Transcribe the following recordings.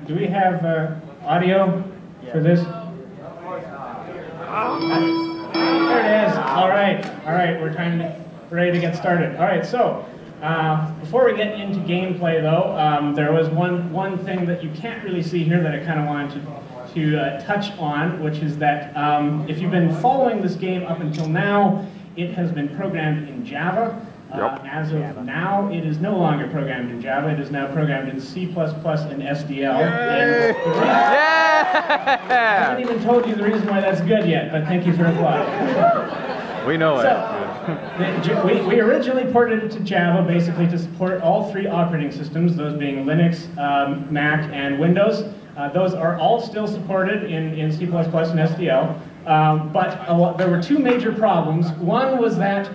Do we have audio for this? There it is. All right. We're ready to get started. All right. So before we get into gameplay, though, there was one thing that you can't really see here that I kind of wanted to touch on, which is that if you've been following this game up until now, it has been programmed in Java. As of now, it is no longer programmed in Java. It is now programmed in C++ and SDL. And I haven't even told you the reason why that's good yet, but thank you for applauding. We know it. We originally ported it to Java basically to support all three operating systems, those being Linux, Mac, and Windows. Those are all still supported in C++ and SDL. But there were two major problems. One was that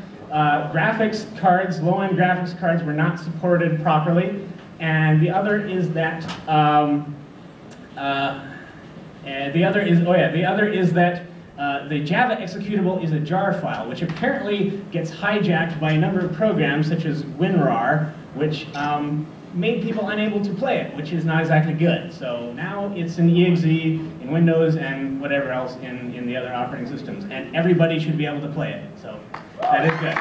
graphics cards, low-end graphics cards, were not supported properly, and the other is that the Java executable is a jar file, which apparently gets hijacked by a number of programs such as WinRAR, which made people unable to play it, which is not exactly good. So now it's an exe in Windows and whatever else in the other operating systems, and everybody should be able to play it. So that is good.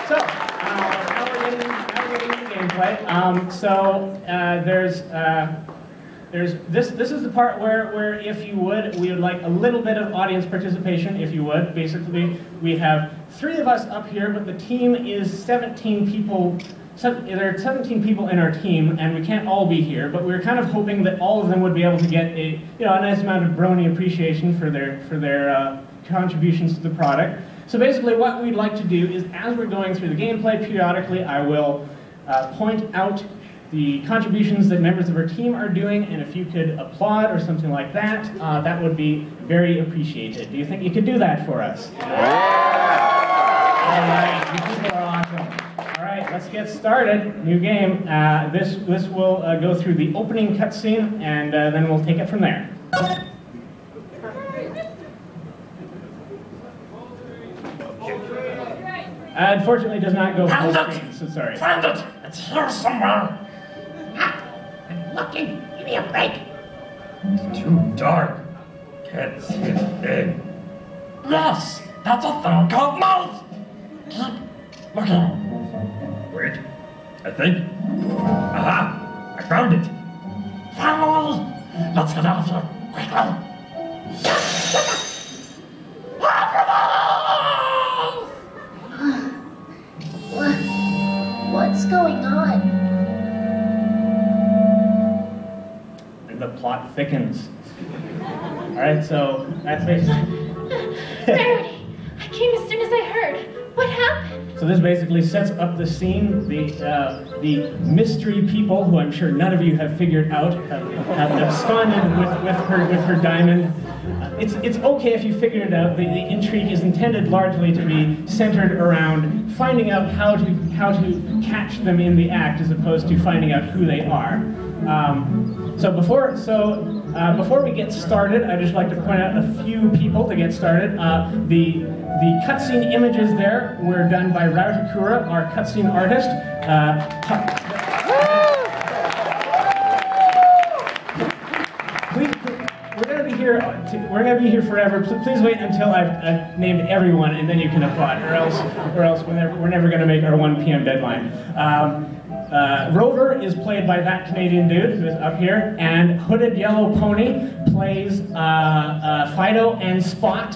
So now we're getting into gameplay. This is the part where if you would, we would like a little bit of audience participation, if you would. Basically, we have 3 of us up here, but the team is 17 people. So there are 17 people in our team, and we can't all be here, but we're kind of hoping that all of them would be able to get a nice amount of brony appreciation for their contributions to the product. So basically what we'd like to do is, as we're going through the gameplay, periodically I will point out the contributions that members of our team are doing, and if you could applaud or something like that, that would be very appreciated. Do you think you could do that for us? Yeah. All right, you people are awesome. All right, let's get started. New game. This will go through the opening cutscene, and then we'll take it from there. Unfortunately, it does not go full screen, so sorry. Find it! It's here somewhere! I'm looking! Give me a break! It's too dark. Can't see a thing. Yes! That's a thing called mouse! Keep looking. Wait. I think. Aha! I found it! Finally! Let's get out of here! Quickly! What's going on? And the plot thickens. Alright, so that's basically... Rarity! I came as soon as I heard. What happened? So this basically sets up the scene. The mystery people, who I'm sure none of you have figured out, have absconded with her diamond. It's okay if you figured it out. The intrigue is intended largely to be centered around finding out how to catch them in the act, as opposed to finding out who they are. So before we get started, I'd just like to point out a few people to get started. The cutscene images there were done by Rautakura, our cutscene artist. We're going to be here forever. Please wait until I've named everyone, and then you can applaud, or else we're never going to make our 1 p.m. deadline. Rover is played by that Canadian dude who is up here, and Hooded Yellow Pony plays Fido and Spot.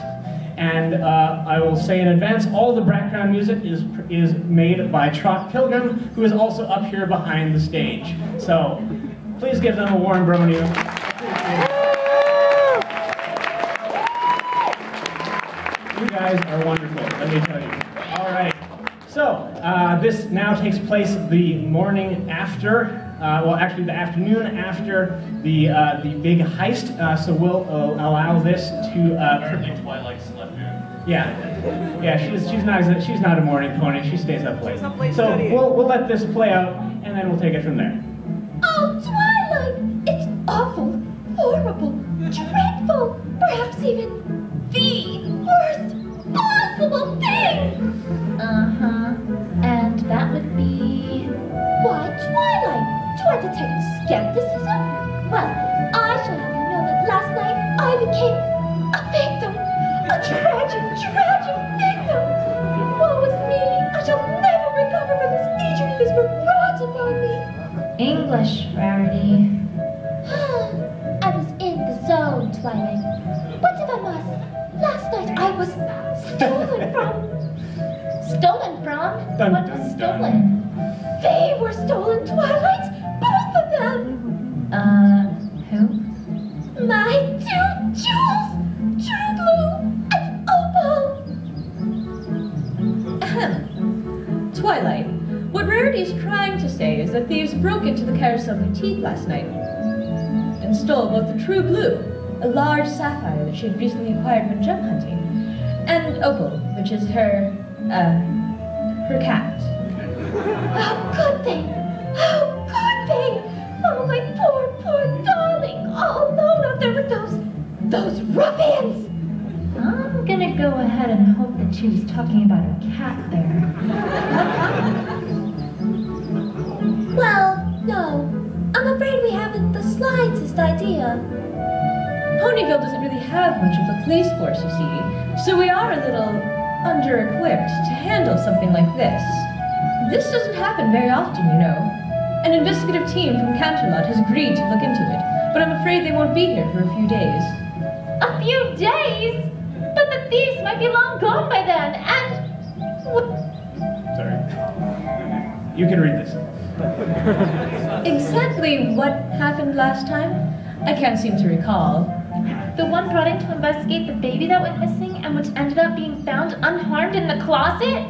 And I will say in advance, all the background music is made by Trot Pilgrim, who is also up here behind the stage. So please give them a warm brony. You guys are wonderful, let me tell you. All right, so this now takes place the morning after, well, actually the afternoon after the big heist. So we'll allow this to. Twilight slept here. Yeah, she's not a morning pony. She stays up late. So we'll let this play out, and then we'll take it from there. Oh, Twilight! It's awful, horrible, dreadful, perhaps even the worst possible thing! Uh-huh. And that would be... Why, Twilight! to entertain skepticism? Well, I shall have you know that last night I became a victim. A tragic, tragic victim. Woe is me. I shall never recover from this injury that has been brought upon me. English, Rarity. I was in the zone, Twilight. But if I must, last night I was stolen from. Stolen from? Dun, What dun, was dun. stolen? They were stolen, Twilight. Both of them. Who? My 2 jewels, True Blue and Opal. Ahem. Twilight, what Rarity is trying to say is that thieves broke into the Carousel Boutique last night and stole both the True Blue, a large sapphire that she had recently acquired when gem hunting, and Opal, which is her cat. How could they? How could they? Oh, my poor, poor darling, all alone out there with those ruffians. I'm gonna go ahead and hope that she was talking about her cat there. Well, no. I'm afraid we haven't the slightest idea. Ponyville doesn't really have much of a police force, you see, so we are a little under-equipped to handle something like this. This doesn't happen very often, you know. An investigative team from Canterlot has agreed to look into it, but I'm afraid they won't be here for a few days. A few days? But the thieves might be long gone by then, and... Sorry. You can read this. Exactly what happened last time? I can't seem to recall. The one brought in to investigate the baby that went missing and which ended up being found unharmed in the closet?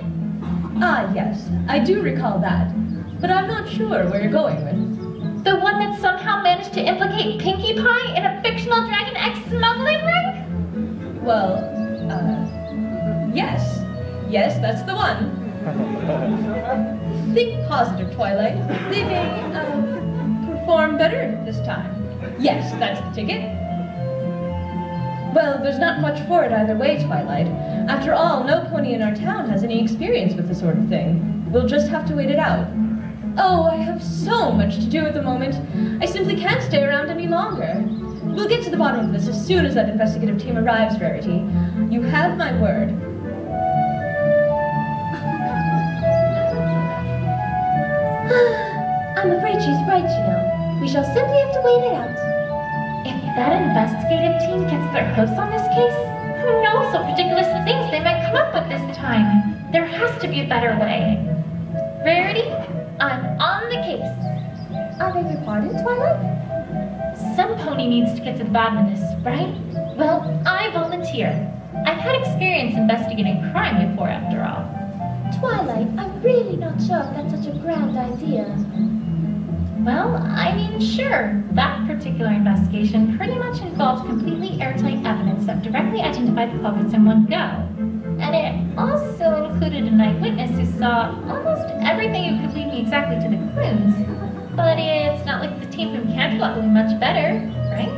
Ah, yes, I do recall that, but I'm not sure where you're going with. The one that somehow managed to implicate Pinkie Pie in a fictional Dragon X smuggling ring? Well, yes. Yes, that's the one. Think positive, Twilight. They may, perform better this time. Yes, that's the ticket. Well, there's not much for it either way, Twilight. After all, no pony in our town has any experience with this sort of thing. We'll just have to wait it out. Oh, I have so much to do at the moment. I simply can't stay around any longer. We'll get to the bottom of this as soon as that investigative team arrives, Rarity. You have my word. I'm afraid she's right, you know. We shall simply have to wait it out. If that investigative team gets their hooves on this case, who knows what ridiculous things they might come up with this time? There has to be a better way. Rarity, I'm on the case. I beg your pardon, Twilight? Some pony needs to get to the bottom of this, right? Well, I volunteer. I've had experience investigating crime before, after all. Twilight, I'm really not sure if that's such a grand idea. Well, I mean, sure. That particular investigation pretty much involved completely airtight evidence that directly identified the culprits in one go. And it also included an eyewitness who saw almost everything who could lead me exactly to the clues. But it's not like the team from Canterlot will be much better, right?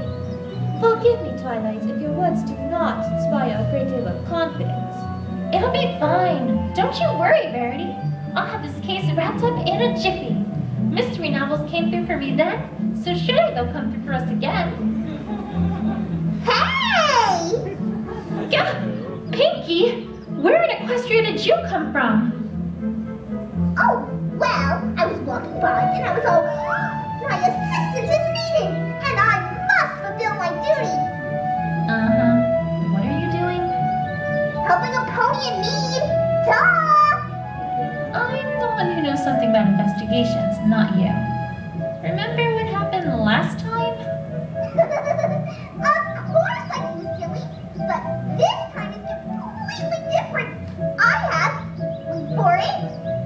Forgive me, Twilight, if your words do not inspire a great deal of confidence. It'll be fine. Don't you worry, Verity. I'll have this case wrapped up in a jiffy. Mystery novels came through for me then, so surely they'll come through for us again. Hey! Gah! Pinkie, where in Equestria did you come from? Oh, well, I was walking by and I was all, my assistance is needed, and I must fulfill my duty. Uh-huh. What are you doing? Helping a pony in need. Duh! I'm the one who knows something about investigations, not you. Remember what happened last time? Of course I do, silly, but this time it's completely different. I have, wait for it,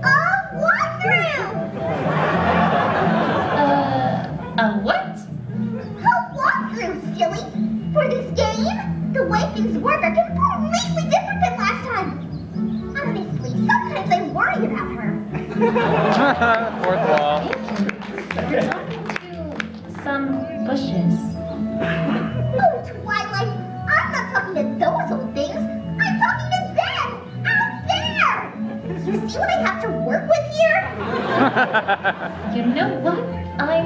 a walkthrough! A what? A walkthrough, silly! For this game, the way things work are completely different than last time. Honestly, sometimes I worry about her. Fourth wall. You're talking to some bushes. Oh, Twilight, I'm not talking to those old things. I'm talking to them, out there. You see what I have to work with here? You know what? I'm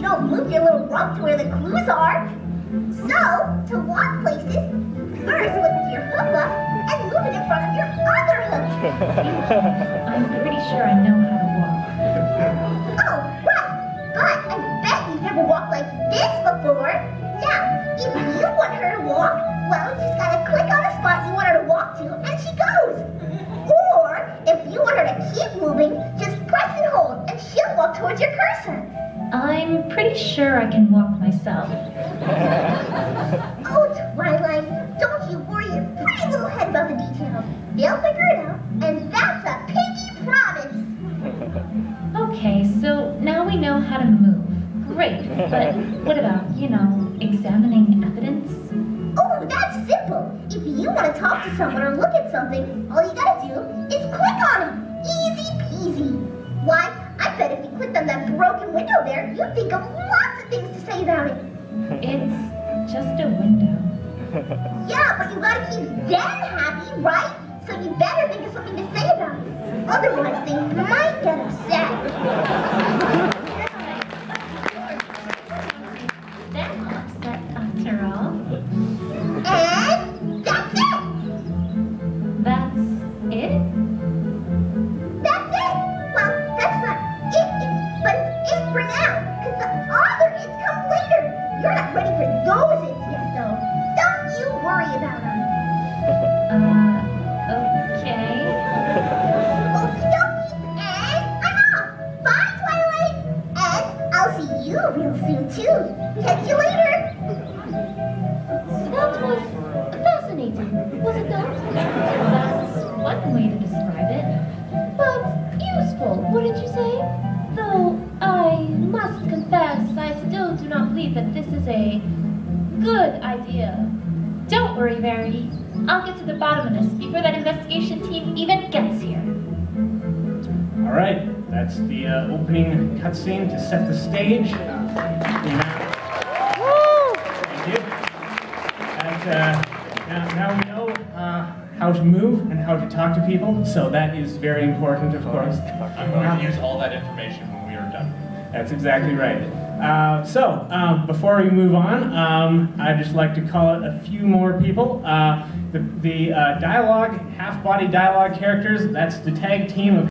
don't move your little rump to where the clues are. So, to walk places, first lift your hoof up and move it in front of your other hoof. I'm pretty sure I know how to walk. Oh, right. But I bet you've never walked like this before. Now, if you want her to walk, well, you just gotta click on a spot you want her to walk to, and she goes. Or, if you want her to keep moving, just press and hold, and she'll walk towards your cursor. I'm pretty sure I can walk myself. Oh, Twilight, don't you worry your pretty little head about the details. They'll figure it out, and that's a pinky promise. Okay, so now we know how to move. Great, but what about, examining evidence? Oh, that's simple. If you want to talk to someone or look at something, all you gotta do is click on it. Easy peasy. Why, I bet if you clicked on that broken window there, you'd think of lots of things to say about it. It's just a window. Yeah, but you gotta keep them happy, right? So you better think of something to say about it. Otherwise, they might get upset. They're not upset after all. And that's it. That's it? That's it. Well, that's not it, but it's it for now. Because the other its come later. You're not ready for those its yet, though. Don't you worry about them. Okay. Okie dokie, and I'm off. Bye, Twilight. And I'll see you real soon, too. Catch you later. That was fascinating, was it not? That's one way to describe it. But useful, wouldn't you say? Though I must confess, I still do not believe that this is a good idea. Don't worry, Verity. I'll get to the bottom of this before that investigation team even gets here. All right, that's the opening cutscene to set the stage. Thank you. And, now we know how to move and how to talk to people, so that is very important, of course. I'm going to use all that information when we are done. That's exactly right. Before we move on, I'd just like to call it a few more people. The dialogue, half-body dialogue characters, that's the tag team of